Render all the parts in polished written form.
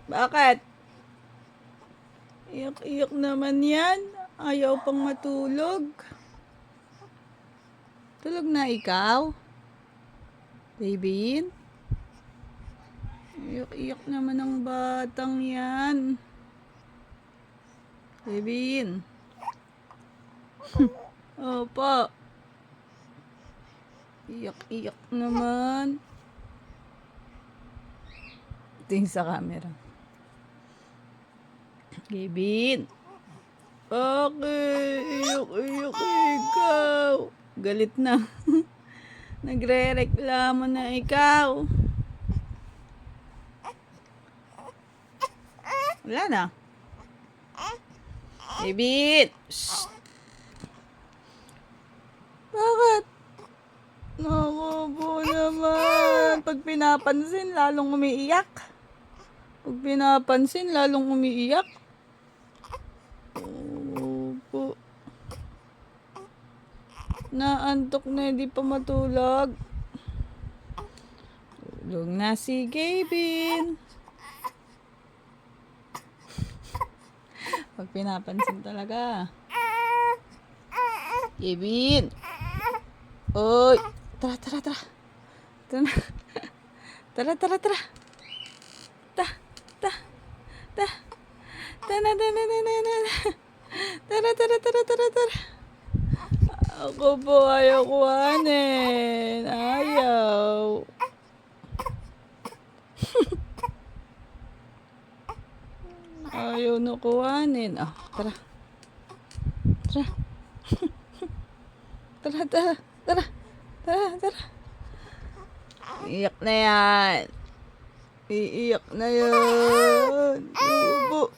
Bakit? Iyak-iyak naman yan. Ayaw pang matulog. Tulog na ikaw? Baby? Iyak-iyak naman ang batang yan. Baby? Opo. Iyak-iyak naman. Tingin sa camera. Baby? Bakit? Iyak-iyak ikaw. Galit na. Nagre-reklamo na ikaw. Wala na. Baby! Shh! Bakit? Naku po naman. Pag pinapansin, lalong umiiyak. Pag pinapansin, lalong umiiyak. Opo. Naantok na, hindi pa matulog. Tulog na si Gavin. Pag pinapansin talaga. Gavin! Oy! Tara, tara, tara. Tara, tara, tara, tara. Ta, ta, ta. Tara, tara, tara, tara. Tara, tara, tara, tara, tara. Ako po ayaw kuhanin. Ayaw. Ayaw na kuhanin. Ah, tara. Tara. Tara, tara, tara. Tara, tara. Iiyak na yan. Iiyak na yan. Opo.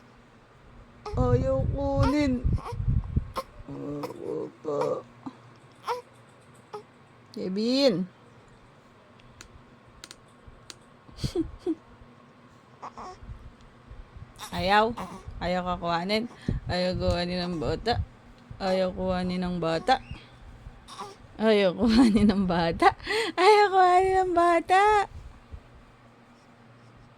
Ayaw kunin. Opo pa. Kevin. Ayaw. Ayaw ka kuhanin. Ayaw kuhanin ng bata. Ayaw kuhanin ng bata. Ayaw kuhanin ng bata. Ayaw kuhanin ng bata.